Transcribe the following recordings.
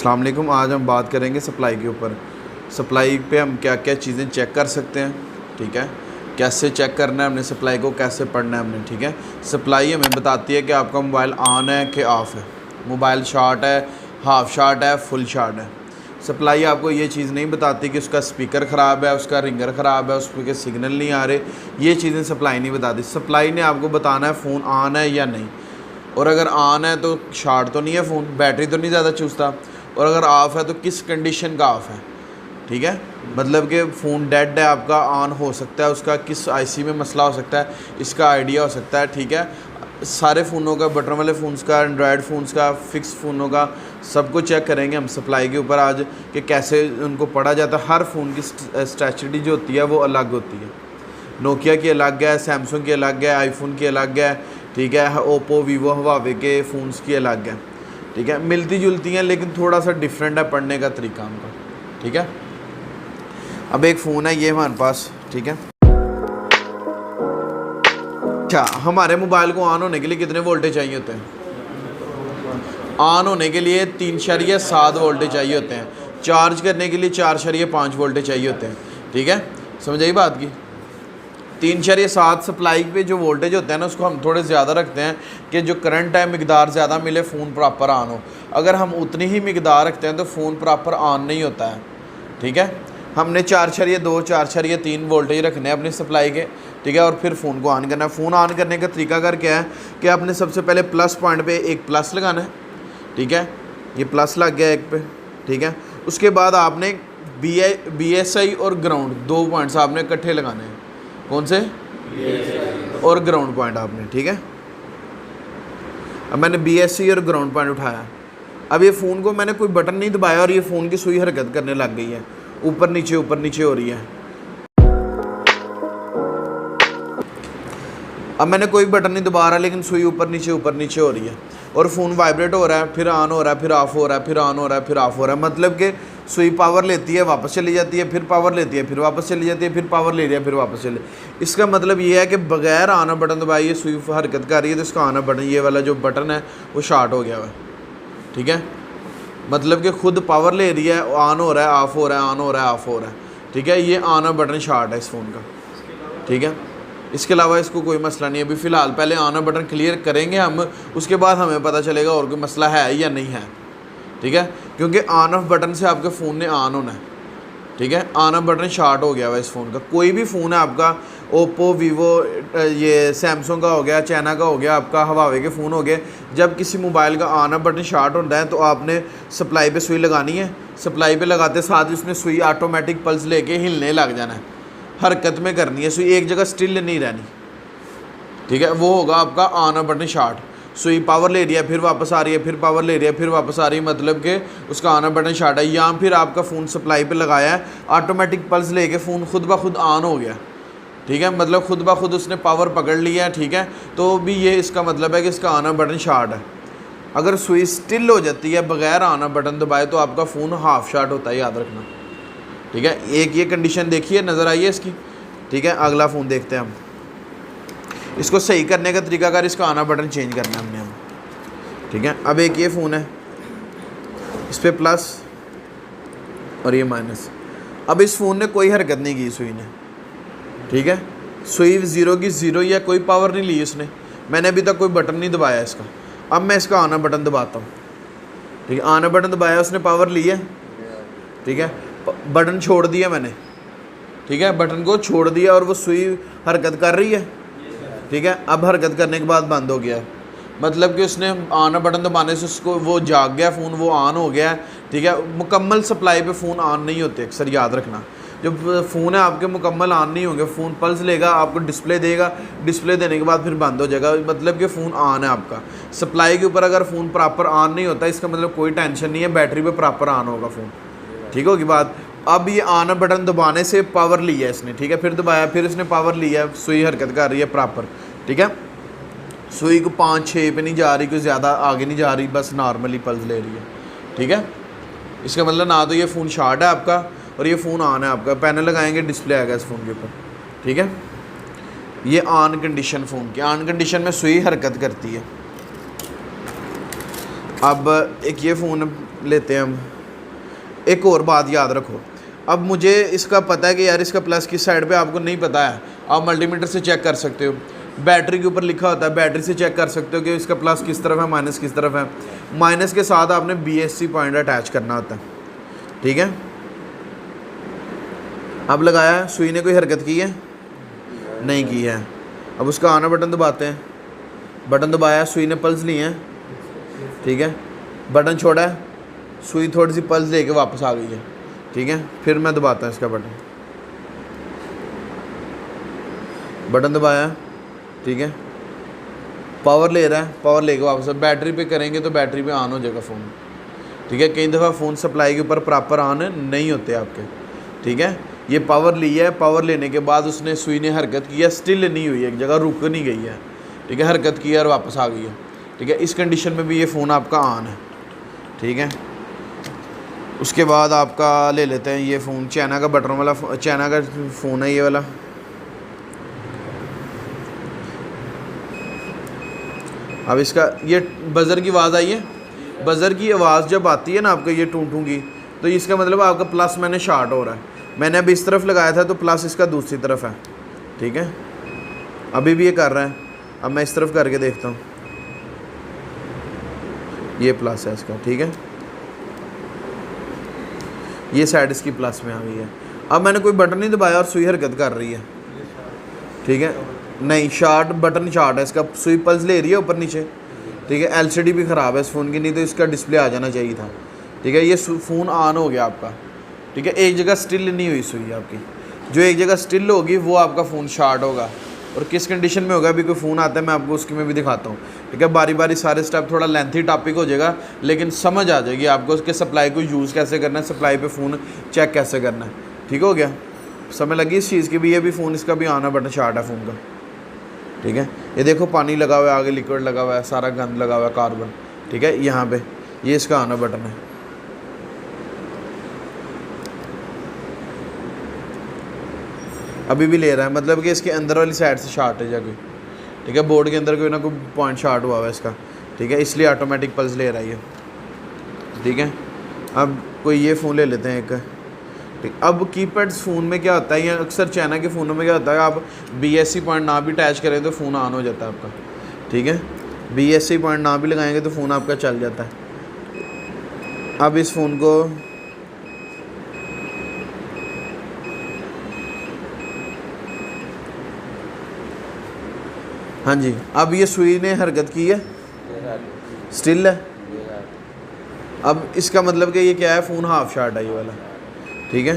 अस्सलाम वालेकुम। आज हम बात करेंगे सप्लाई के ऊपर। सप्लाई पे हम क्या क्या चीज़ें चेक कर सकते हैं, ठीक है। कैसे चेक करना है हमने सप्लाई को, कैसे पढ़ना है हमने, ठीक है। सप्लाई हमें बताती है कि आपका मोबाइल ऑन है कि ऑफ़ है, मोबाइल शॉर्ट है, हाफ शॉर्ट है, फुल शॉर्ट है। सप्लाई आपको ये चीज़ नहीं बताती कि उसका स्पीकर ख़राब है, उसका रिंगर ख़राब है, उस पर सिग्नल नहीं आ रहे। ये चीज़ें सप्लाई नहीं बताती। सप्लाई ने आपको बताना है फ़ोन ऑन है या नहीं, और अगर ऑन है तो शॉर्ट तो नहीं है फ़ोन, बैटरी तो नहीं ज़्यादा चूसता, और अगर ऑफ़ है तो किस कंडीशन का ऑफ़ है, ठीक है। मतलब कि फ़ोन डेड है आपका, ऑन हो सकता है, उसका किस आईसी में मसला हो सकता है, इसका आइडिया हो सकता है, ठीक है। सारे फ़ोनों का, बटन वाले फ़ोन्स का, एंड्रॉयड फ़ोन्स का, फिक्स फ़ोनों का, सबको चेक करेंगे हम सप्लाई के ऊपर आज कि कैसे उनको पढ़ा जाता है। हर फ़ोन की स्ट्रेटजी जो होती है वो अलग होती है। नोकिया की अलग है, सैमसंग की अलग है, आईफोन की अलग है, ठीक है। ओप्पो, वीवो, हवावे के फ़ोन्स की अलग है, ठीक है। मिलती जुलती हैं लेकिन थोड़ा सा डिफरेंट है पढ़ने का तरीका उनका, ठीक है। अब एक फ़ोन है ये हमारे पास, ठीक है। अच्छा, हमारे मोबाइल को ऑन होने के लिए कितने वोल्टेज चाहिए होते हैं? ऑन होने के लिए 3.7 वोल्टेज चाहिए होते हैं। चार्ज करने के लिए 4.5 वोल्टेज चाहिए होते हैं, ठीक है। समझ आई बात की? 3.7 सप्लाई पे जो वोल्टेज होता है ना, उसको हम थोड़े ज़्यादा रखते हैं कि जो करंट है मिकदार ज़्यादा मिले, फ़ोन प्रॉपर ऑन हो। अगर हम उतनी ही मिकदार रखते हैं तो फ़ोन प्रॉपर ऑन नहीं होता है, ठीक है। हमने 4.2 4.3 वोल्टेज रखने हैं अपनी सप्लाई के, ठीक है, और फिर फ़ोन को ऑन करना है। फ़ोन ऑन करने का तरीकाकार क्या है कि आपने सबसे पहले प्लस पॉइंट पे एक प्लस लगाना है, ठीक है। ये प्लस लग गया एक पे, ठीक है। उसके बाद आपने BSI और ग्राउंड, 2 पॉइंट्स आपने इकट्ठे लगाने हैं। कौन से? और ग्राउंड पॉइंट आपने, ठीक है। अब मैंने BSC और ग्राउंड पॉइंट उठाया। अब ये फ़ोन को मैंने कोई बटन नहीं दबाया और ये फ़ोन की सुई हरकत करने लग गई है, ऊपर नीचे हो रही है। अब मैंने कोई बटन नहीं दबा रहा लेकिन सुई ऊपर नीचे हो रही है, और फ़ोन वाइब्रेट हो रहा है, फिर ऑन हो रहा है, फिर ऑफ हो रहा है, फिर ऑन हो रहा है, फिर ऑफ हो रहा है। मतलब कि सुई पावर लेती है, वापस चली जाती है, फिर पावर लेती है, फिर वापस चली जाती है, फिर पावर ले रही है, फिर वापस चले। इसका मतलब ये है कि बगैर ऑन बटन दबाए ये सुई हरकत कर रही है, तो इसका ऑन बटन, ये वाला जो बटन है वो शॉर्ट हो गया हुआ है, ठीक है। मतलब कि खुद पावर ले रही है, ऑन हो रहा है, ऑफ हो रहा है, ऑन हो रहा है, ऑफ हो रहा है, ठीक है। ये ऑन बटन शॉर्ट है इस फ़ोन का, ठीक है। इसके अलावा इसको कोई मसला नहीं है। अभी फ़िलहाल पहले ऑन बटन क्लियर करेंगे हम, उसके बाद हमें पता चलेगा और कोई मसला है या नहीं है, ठीक है। क्योंकि ऑन ऑफ बटन से आपके फ़ोन ने ऑन होना है, ठीक है। ऑन ऑफ बटन शॉर्ट हो गया हुआ इस फ़ोन का। कोई भी फ़ोन है आपका, ओप्पो, वीवो, ये सैमसंग का हो गया, चाइना का हो गया, आपका हवावे के फ़ोन हो गए, जब किसी मोबाइल का ऑन ऑफ बटन शॉर्ट होता है तो आपने सप्लाई पे सुई लगानी है। सप्लाई पे लगाते साथ उसमें सुई ऑटोमेटिक पल्स लेके हिलने लग जाना है, हरकत में करनी है, सुई एक जगह स्टिल नहीं रहनी, ठीक है। वो होगा आपका ऑन ऑफ बटन शॉर्ट। सुई पावर ले रही है, फिर वापस आ रही है, फिर पावर ले रही है, फिर वापस आ रही है, मतलब कि उसका ऑन ऑफ बटन शॉर्ट है। या फिर आपका फ़ोन सप्लाई पे लगाया है, ऑटोमेटिक पल्स लेके फ़ोन खुद ब खुद ऑन हो गया, ठीक है। मतलब खुद ब खुद उसने पावर पकड़ लिया है, ठीक है। तो भी ये इसका मतलब है कि इसका ऑन ऑफ बटन शॉर्ट है। अगर सुई स्टिल हो जाती है बगैर ऑन ऑफ बटन दबाए तो आपका फ़ोन हाफ शॉर्ट होता है, याद रखना, ठीक है। एक ये कंडीशन देखिए, नज़र आई है इसकी, ठीक है। अगला फ़ोन देखते हैं हम। इसको सही करने का तरीकाकार, इसका ऑन ऑफ बटन चेंज करना है हमने हम, ठीक है। अब एक ये फ़ोन है, इस पर प्लस और ये माइनस। अब इस फ़ोन ने कोई हरकत नहीं की सुई ने, ठीक है। सुई 0 की 0 या कोई पावर नहीं ली उसने। मैंने अभी तक कोई बटन नहीं दबाया इसका। अब मैं इसका ऑन ऑफ बटन दबाता हूँ, ठीक है। ऑन ऑफ बटन दबाया, उसने पावर ली है, ठीक है। बटन छोड़ दिया मैंने, ठीक है। बटन को छोड़ दिया और वो सुई हरकत कर रही है, ठीक है। अब हरकत करने के बाद बंद हो गया है, मतलब कि उसने ऑन बटन दबाने से उसको वो जाग गया फ़ोन, वो ऑन हो गया, ठीक है। मुकम्मल सप्लाई पे फ़ोन ऑन नहीं होते अक्सर, याद रखना। जब फ़ोन है आपके मुकम्मल ऑन नहीं होंगे, फ़ोन पल्स लेगा, आपको डिस्प्ले देगा, डिस्प्ले देने के बाद फिर बंद हो जाएगा, मतलब कि फ़ोन ऑन है आपका। सप्लाई के ऊपर अगर फ़ोन प्रॉपर ऑन नहीं होता, इसका मतलब कोई टेंशन नहीं है, बैटरी पे प्रॉपर ऑन होगा फ़ोन, ठीक होगी बात। अब ये ऑन बटन दबाने से पावर ली है इसने, ठीक है। फिर दबाया, फिर इसने पावर लिया, सुई हरकत कर रही है प्रॉपर, ठीक है। सुई को 5-6 पे नहीं जा रही, कोई ज़्यादा आगे नहीं जा रही, बस नॉर्मली पल्स ले रही है, ठीक है। इसका मतलब ना तो ये फ़ोन शॉर्ट है आपका और ये फ़ोन ऑन है आपका। पैनल लगाएंगे, डिस्प्ले आएगा इस फ़ोन के ऊपर, ठीक है। ये ऑन कंडीशन फ़ोन की, ऑन कंडीशन में सुई हरकत करती है। अब एक ये फ़ोन लेते हैं हम। एक और बात याद रखो, अब मुझे इसका पता है कि यार इसका प्लस किस साइड पे आपको नहीं पता है, आप मल्टीमीटर से चेक कर सकते हो। बैटरी के ऊपर लिखा होता है, बैटरी से चेक कर सकते हो कि इसका प्लस किस तरफ है, माइनस किस तरफ है। माइनस के साथ आपने BSC पॉइंट अटैच करना होता है, ठीक है। अब लगाया, सुई ने कोई हरकत की है? नहीं की है। अब उसका ऑन बटन दबाते हैं, बटन दबाया, सुई ने पल्स ली है, ठीक है। बटन छोड़ा है, सुई थोड़ी सी पल्स लेके वापस आ गई है, ठीक है। फिर मैं दबाता हूँ इसका बटन, बटन दबाया, ठीक है। पावर ले रहा है, पावर लेके वापस, बैटरी पे करेंगे तो बैटरी पे ऑन हो जाएगा फ़ोन, ठीक है। कई दफ़ा फ़ोन सप्लाई के ऊपर प्रॉपर ऑन नहीं होते आपके, ठीक है। ये पावर ली है, पावर लेने के बाद उसने सुई ने हरकत की है, स्टिल नहीं हुई, एक जगह रुक नहीं गई है, ठीक है। हरकत की है और वापस आ गई है, ठीक है। इस कंडीशन में भी ये फ़ोन आपका ऑन है, ठीक है। उसके बाद आपका ले लेते हैं ये फ़ोन, चाइना का बटन वाला, चाइना का फ़ोन है ये वाला। अब इसका ये बज़र की आवाज़ आई है, बज़र की आवाज़ जब आती है ना आपका ये टूं की, तो इसका मतलब आपका प्लस मैंने शार्ट हो रहा है। मैंने अभी इस तरफ लगाया था तो प्लस इसका दूसरी तरफ है, ठीक है। अभी भी ये कर रहा है, अब मैं इस तरफ करके देखता हूँ, ये प्लस है इसका, ठीक है। ये साइड इसकी प्लस में आ गई है। अब मैंने कोई बटन नहीं दबाया और सुई हरकत कर रही है, ठीक है। नहीं, शार्ट बटन शार्ट है इसका, सुई पल्स ले रही है ऊपर नीचे, ठीक है। LCD भी ख़राब है इस फ़ोन की, नहीं तो इसका डिस्प्ले आ जाना चाहिए था, ठीक है। ये फ़ोन ऑन हो गया आपका, ठीक है। एक जगह स्टिल नहीं हुई सुई आपकी, जो एक जगह स्टिल होगी वो आपका फ़ोन शार्ट होगा। और किस कंडीशन में होगा, अभी कोई फ़ोन आता है मैं आपको उसकी में भी दिखाता हूँ, ठीक है। बारी बारी सारे स्टेप, थोड़ा लेंथी टॉपिक हो जाएगा लेकिन समझ आ जाएगी आपको उसके सप्लाई को यूज़ कैसे करना है, सप्लाई पे फ़ोन चेक कैसे करना है, ठीक हो गया। समझ लगी इस चीज़ की भी। ये भी फ़ोन इसका भी आना बटन शार्ट है फ़ोन का, ठीक है। ये देखो पानी लगा हुआ है, आगे लिक्विड लगा हुआ है, सारा गंद लगा हुआ है, कार्बन, ठीक है। यहाँ पे ये इसका आना बटन है, अभी भी ले रहा है, मतलब कि इसके अंदर वाली साइड से शार्ट है जाके, ठीक है। बोर्ड के अंदर कोई ना कोई पॉइंट शार्ट हुआ हुआ है इसका, ठीक है, इसलिए ऑटोमेटिक पल्स ले रहा है ये, ठीक है। अब कोई ये फ़ोन ले लेते हैं एक, ठीक। अब कीपैड्स फ़ोन में क्या होता है, या अक्सर चाइना के फ़ोनों में क्या होता है, आप BSC पॉइंट ना भी अटैच करें तो फ़ोन ऑन हो जाता है आपका, ठीक है। BSC पॉइंट ना भी लगाएंगे तो फ़ोन आपका चल जाता है। अब इस फ़ोन को हाँ जी, अब ये सुई ने हरकत की है, स्टिल है। अब इसका मतलब कि ये क्या है, फ़ोन हाफ शार्ट है ये वाला, ठीक है।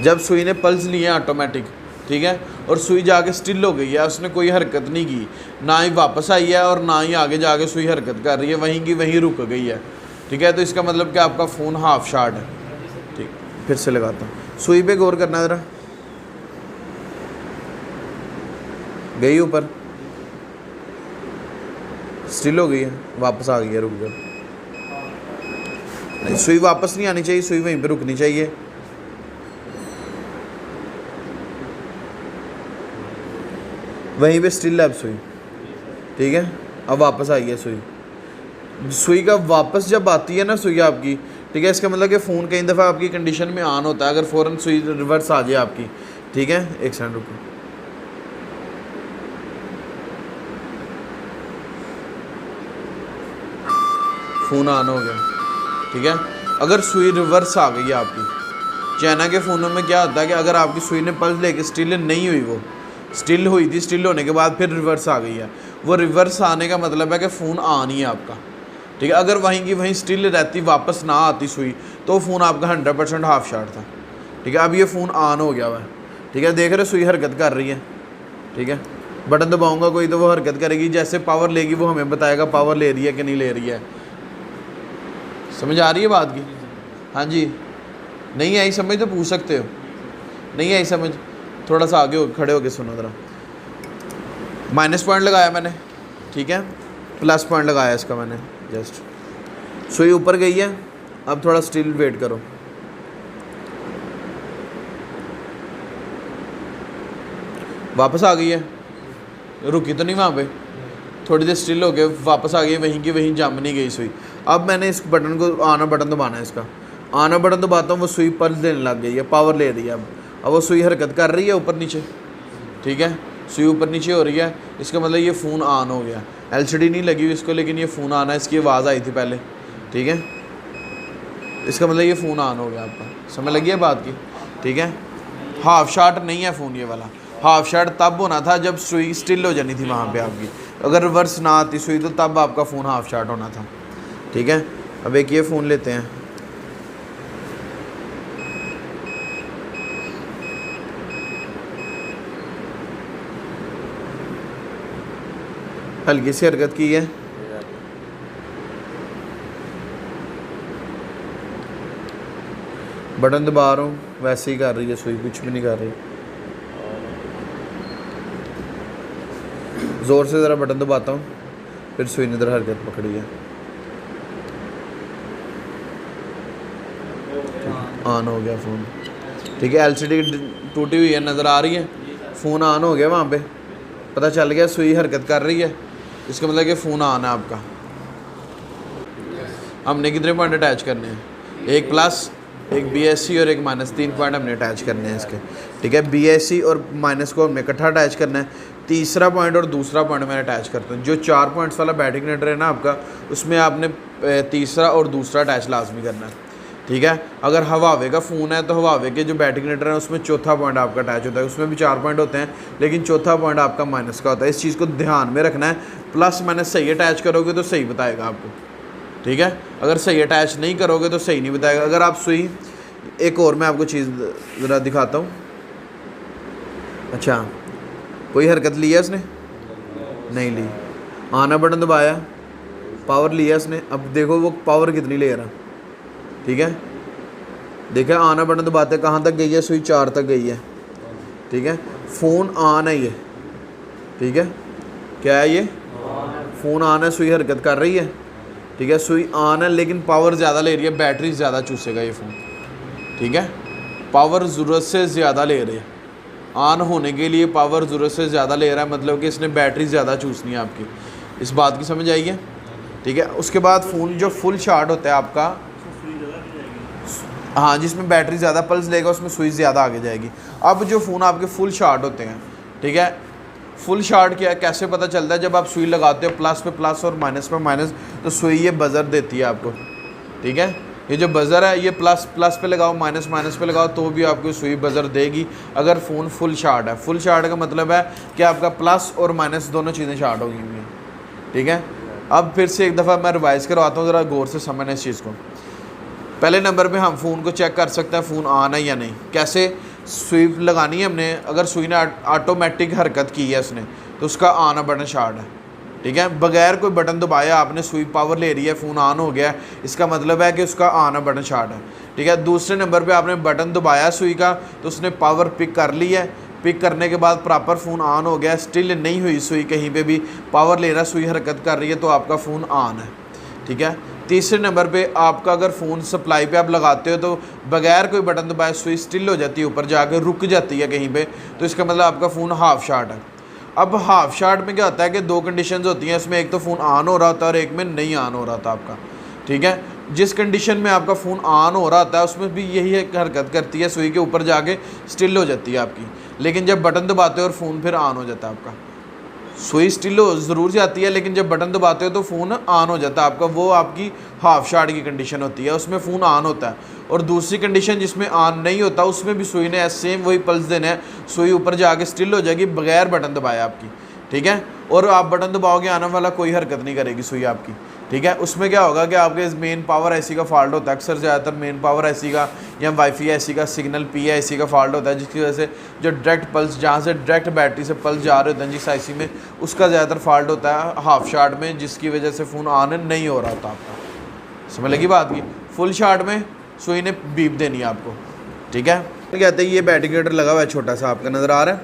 जब सुई ने पल्स लिए ऑटोमेटिक, ठीक है, और सुई जाके स्टिल हो गई है, उसने कोई हरकत नहीं की, ना ही वापस आई है और ना ही आगे जाके सुई हरकत कर रही है, वहीं की वहीं रुक गई है, ठीक है। तो इसका मतलब कि आपका फ़ोन हाफ शार्ट है, ठीक। फिर से लगाता हूँ, सुई पे गौर करना ज़रा, गई ऊपर, स्टिल हो गई है, वापस आ गई है, रुक जाओ। नहीं, सुई वापस नहीं आनी चाहिए, सुई वहीं पे रुकनी चाहिए, वहीं पे स्टिल है अब सुई, ठीक है। अब वापस आई है सुई, सुई का वापस जब आती है ना सुई आपकी, ठीक है, इसका मतलब कि फ़ोन कई दफ़ा आपकी कंडीशन में ऑन होता है, अगर फ़ौरन सुई रिवर्स आ जाए आपकी, ठीक है। एक सेकंड रुको, फ़ोन ऑन हो गया, ठीक है। अगर सुई रिवर्स आ गई है आपकी, चाइना के फ़ोनों में क्या होता है कि अगर आपकी सुई ने पल्स लेके स्टिल नहीं हुई, वो स्टिल हुई थी, स्टिल होने के बाद फिर रिवर्स आ गई है, वो रिवर्स आने का मतलब है कि फ़ोन ऑन ही है आपका, ठीक है। अगर वहीं की वहीं स्टिल रहती, वापस ना आती सुई, तो फ़ोन आपका 100% हाफ शार्ट था, ठीक है। अब ये फ़ोन ऑन हो गया हुआ है, ठीक है। देख रहे सुई हरकत कर रही है, ठीक है। बटन दबाऊँगा कोई तो वो हरकत करेगी, जैसे पावर लेगी वो हमें बताएगा पावर ले रही है कि नहीं ले रही है। समझ आ रही है बात की? हाँ जी, नहीं आई समझ तो पूछ सकते हो, नहीं आई समझ थोड़ा सा आगे खड़े होके सुनो ज़रा। माइनस पॉइंट लगाया मैंने, ठीक है, प्लस पॉइंट लगाया इसका मैंने, जस्ट सुई ऊपर गई है। अब थोड़ा स्टिल वेट करो, वापस आ गई है, रुकी तो नहीं वहाँ पे, थोड़ी देर स्टिल हो गए, वापस आ गई, वहीं की वहीं जम नहीं गई सुई। अब मैंने इस बटन को ऑन बटन दबाना है, इसका ऑन बटन दबाता हूँ, वो सुई पल्स देने लग गई है, पावर ले रही है। अब वो सुई हरकत कर रही है ऊपर नीचे, ठीक है, सुई ऊपर नीचे हो रही है, इसका मतलब ये फ़ोन ऑन हो गया। एलसीडी नहीं लगी हुई इसको, लेकिन ये फ़ोन ऑन है, इसकी आवाज़ आई थी पहले, ठीक है, इसका मतलब ये फ़ोन ऑन हो गया आपका। समझ लगी है बात की, ठीक है। हाफ शार्ट नहीं है फ़ोन ये वाला, हाफ शार्ट तब होना था जब सुई स्टिल हो जानी थी वहाँ पे आपकी, अगर रिवर्स ना आती सुई तो तब आपका फ़ोन हाफ शार्ट होना था, ठीक है। अब एक ये फ़ोन लेते हैं, हल्की सी हरकत की है, बटन दबा रहा हूँ, वैसे ही कर रही है सुई, कुछ भी नहीं कर रही। ज़ोर से ज़रा बटन दबाता हूँ, फिर सुई ने इधर हरकत पकड़ी है, ऑन हो गया फ़ोन, ठीक है। एलसीडी टूटी हुई है, नज़र आ रही है, फ़ोन ऑन हो गया, वहाँ पे पता चल गया सुई हरकत कर रही है, इसका मतलब कि फ़ोन ऑन है आपका। हमने कितने पॉइंट अटैच करने हैं, एक प्लस, एक BSC और एक माइनस, 3 पॉइंट हमने अटैच करने हैं इसके, ठीक है। BSC और माइनस को हमने इकट्ठा अटैच करना है, तीसरा पॉइंट और दूसरा पॉइंट मैंने अटैच करता हूँ। जो 4 पॉइंट्स वाला बैटरी कनेक्टर है ना आपका, उसमें आपने तीसरा और दूसरा अटैच लाजमी करना है, ठीक है। अगर हवावे का फ़ोन है तो हवावे के जो बैटरी कनेक्टर है उसमें चौथा पॉइंट आपका अटैच होता है, उसमें भी 4 पॉइंट होते हैं, लेकिन चौथा पॉइंट आपका माइनस का होता है। इस चीज़ को ध्यान में रखना है। प्लस माइनस सही अटैच करोगे तो सही बताएगा आपको, ठीक है, अगर सही अटैच नहीं करोगे तो सही नहीं बताएगा। अगर आप सुई, एक और मैं आपको चीज़ ज़रा दिखाता हूँ, अच्छा, कोई हरकत ली है उसने, नहीं ली, आना बटन दबाया, पावर लिया उसने, अब देखो वो पावर कितनी ले रहा, ठीक है। देखा, आना बटन दबाते कहाँ तक गई है सुई, 4 तक गई है, ठीक है। फ़ोन ऑन है ये, ठीक है, क्या है ये, फ़ोन ऑन है, सुई हरकत कर रही है, ठीक है, सुई ऑन है, लेकिन पावर ज़्यादा ले रही है, बैटरी ज़्यादा चूसेगा ये फ़ोन, ठीक है, पावर ज़रूरत से ज़्यादा ले रहे हैं, ऑन होने के लिए पावर ज़रूरत से ज़्यादा ले रहा है, मतलब कि इसने बैटरी ज़्यादा चूसनी है आपकी, इस बात की समझ आई है, ठीक है। उसके बाद फ़ोन जो फुल चार्ज होता है आपका, हाँ, जिसमें बैटरी ज़्यादा पल्स लेगा उसमें सुई ज़्यादा आगे जाएगी। अब जो फ़ोन आपके फुल चार्ज होते हैं, ठीक है, फुल चार्ज क्या कैसे पता चलता है, जब आप सुई लगाते हो प्लस पे प्लस और माइनस पे माइनस, तो सुई ये बज़र देती है आपको, ठीक है। ये जो बज़र है ये प्लस प्लस पे लगाओ, माइनस माइनस पे लगाओ, तो भी आपको सुई बज़र देगी अगर फ़ोन फुल चार्ज है। फुल चार्ज का मतलब है कि आपका प्लस और माइनस दोनों चीज़ें चार्ज होगी हुई हैं, ठीक है। अब फिर से एक दफ़ा मैं रिवाइज़ करवाता हूँ, ज़रा गौर से समझना इस चीज़ को। पहले नंबर पे हम फ़ोन को चेक कर सकते हैं फ़ोन ऑन है या नहीं, कैसे, सुई लगानी है हमने, अगर सुई ने ऑटोमेटिक हरकत की है उसने, तो उसका ऑन बटन शार्ट है, ठीक है। बगैर कोई बटन दबाया आपने सुई पावर ले रही है, फ़ोन ऑन हो गया, इसका मतलब है कि उसका ऑन बटन शार्ट है, ठीक है। दूसरे नंबर पे आपने बटन दबाया सुई का, तो उसने पावर पिक कर ली है, पिक करने के बाद प्रॉपर फ़ोन ऑन हो गया, स्टिल नहीं हुई सुई कहीं पे भी पावर ले रहा, सुई हरकत कर रही है, तो आपका फ़ोन ऑन है, ठीक है। तीसरे नंबर पे आपका अगर फ़ोन सप्लाई पे आप लगाते हो तो बगैर कोई बटन दबाए सुई स्टिल हो जाती है, ऊपर जाकर रुक जाती है कहीं पे, तो इसका मतलब आपका फ़ोन हाफ शार्ट है। अब हाफ शार्ट में क्या होता है कि 2 कंडीशंस होती हैं इसमें, एक तो फ़ोन ऑन हो रहा होता है और एक में नहीं ऑन हो रहा था आपका, ठीक है। जिस कंडीशन में आपका फ़ोन ऑन हो रहा होता है उसमें भी यही एक हरकत करती है, सुई के ऊपर जाके स्टिल हो जाती है आपकी, लेकिन जब बटन दबाते हो और फ़ोन फिर ऑन हो जाता है आपका। सुई स्टिल हो ज़रूर जाती है, लेकिन जब बटन दबाते हो तो फ़ोन ऑन हो जाता है आपका, वो आपकी हाफ शार्ट की कंडीशन होती है, उसमें फ़ोन ऑन होता है। और दूसरी कंडीशन जिसमें ऑन नहीं होता, उसमें भी सुई ने सेम वही पल्स देना है, सुई ऊपर जाके स्टिल हो जाएगी बगैर बटन दबाए आपकी, ठीक है। और आप बटन दबाओगे आने वाला कोई हरकत नहीं करेगी सुई आपकी, ठीक है। उसमें क्या होगा कि आपके मेन पावर IC का फॉल्ट होता है, अक्सर ज़्यादातर मेन पावर IC का या वाईफाई IC का, सिग्नल PA IC का फॉल्ट होता है, जिसकी वजह से जो डायरेक्ट पल्स, जहाँ से डायरेक्ट बैटरी से पल्स जा रहे होते हैं जिस IC में, उसका ज़्यादातर फॉल्ट होता है हाफ शार्ट में, जिसकी वजह से फ़ोन ऑन नहीं हो रहा होता आपका। समझ लगी बात की। फुल शार्ट में सुई ने बीप देनी है आपको, ठीक है। कहते हैं ये बैटरी कनेक्टर लगा हुआ है छोटा सा, आपका नज़र आ रहा है,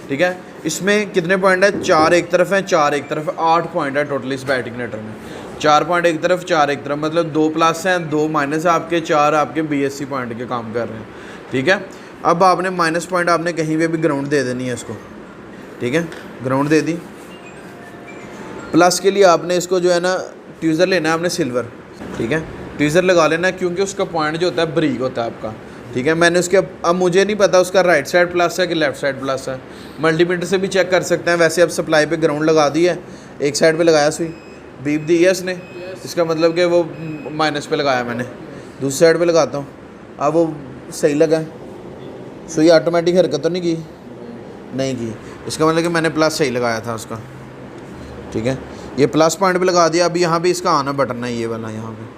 ठीक है। इसमें कितने पॉइंट है, 4 एक तरफ है, 4 एक तरफ है, 8 पॉइंट है टोटल इस बैटरी कनेक्टर में। 4 पॉइंट एक तरफ, 4 एक तरफ, मतलब 2 प्लस हैं, 2 माइनस है आपके, 4 आपके BSC पॉइंट के काम कर रहे हैं, ठीक है। अब आपने माइनस पॉइंट आपने कहीं पे भी ग्राउंड दे देनी है इसको, ठीक है, ग्राउंड दे दी। प्लस के लिए आपने इसको जो है ना ट्यूज़र लेना है आपने सिल्वर, ठीक है, ट्वीज़र लगा लेना क्योंकि उसका पॉइंट जो होता है बारीक होता है आपका। ठीक है, मैंने उसके अब मुझे नहीं पता उसका राइट साइड प्लस है कि लेफ़्ट साइड प्लस है, मल्टीमीटर से भी चेक कर सकते हैं। वैसे अब सप्लाई पे ग्राउंड लगा दी है, एक साइड पे लगाया सुई, बीप दी है इसने, इसका मतलब कि वो माइनस पे लगाया मैंने। दूसरी साइड पे लगाता हूँ, अब वो सही लगा, सुई ऑटोमेटिक हरकत तो नहीं की, नहीं की, इसका मतलब कि मैंने प्लस सही लगाया था उसका। ठीक है, ये प्लस पॉइंट पे लगा दिया। अभी यहाँ पे इसका आना बटन है ये वाला, यहाँ पे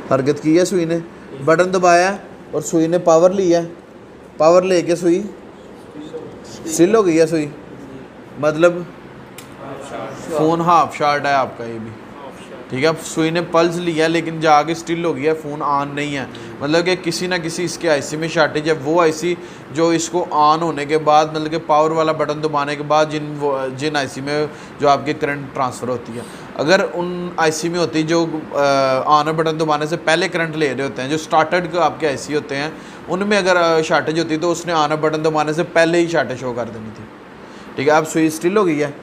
हरकत की है सुई ने, बटन दबाया और सुई ने पावर लिया, पावर लेके सुई स्टिल हो गई है सुई, मतलब फ़ोन हाफ शार्ट है आपका ये भी। ठीक है, अब सुई ने पल्स लिया लेकिन जाके स्टिल हो गया, फ़ोन ऑन नहीं है, मतलब कि किसी ना किसी इसके आईसी में शॉर्टेज है। वो आईसी जो इसको ऑन होने के बाद मतलब कि पावर वाला बटन दबाने के बाद जिन आईसी में जो आपके करंट ट्रांसफ़र होती है, अगर उन आईसी में होती जो ऑन बटन दबाने से पहले करंट ले रहे होते हैं, जो स्टार्टेड आपके आईसी होते हैं, उनमें अगर शॉर्टेज होती तो उसने ऑन बटन दबाने से पहले ही शॉर्टेज शो कर देनी थी। ठीक है, अब सुई स्टिल हो गई है,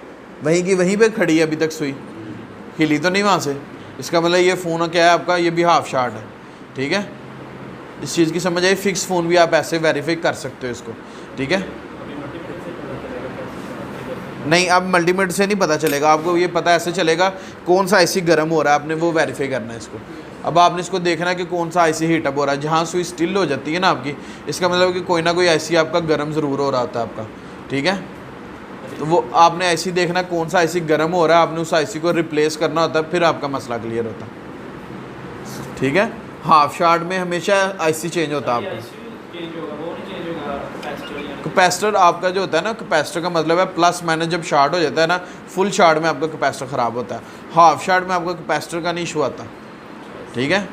वहीं की वहीं पर खड़ी है अभी तक, सुई हिली तो नहीं वहाँ से, इसका मतलब ये फ़ोन क्या है आपका, ये भी हाफ शार्ट है। ठीक है, इस चीज़ की समझ आई। फिक्स फ़ोन भी आप ऐसे वेरीफाई कर सकते हो इसको। ठीक है, नहीं अब मल्टीमीटर से नहीं पता चलेगा आपको, ये पता ऐसे चलेगा कौन सा आईसी गर्म हो रहा है, आपने वो वेरीफाई करना है इसको। अब आपने इसको देखना है कि कौन सा आईसी हीटअप हो रहा है। जहाँ सुई स्टिल हो जाती है ना आपकी, इसका मतलब कि कोई ना कोई आईसी आपका गर्म ज़रूर हो रहा होता है आपका। ठीक है, तो वो आपने आईसी देखना कौन सा आईसी गर्म हो रहा है, आपने उस आईसी को रिप्लेस करना होता है, फिर आपका मसला क्लियर होता है। ठीक है, हाफ शार्ट में हमेशा आईसी चेंज होता है आपका। कैपेसिटर आपका जो होता है ना, कैपेसिटर का मतलब है प्लस माइनस जब शार्ट हो जाता है ना, फुल शार्ट में आपका कैपेसिटर ख़राब होता है, हाफ शार्ट में आपका कैपेसिटर का नहीं इशू आता। ठीक है,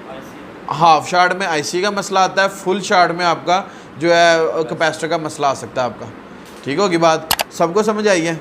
हाफ शार्ट में आईसी का मसला आता है, फुल शार्ट में आपका जो है कैपेसिटर का मसला आ सकता है आपका। ठीक होगी बात, सबको समझ आई है।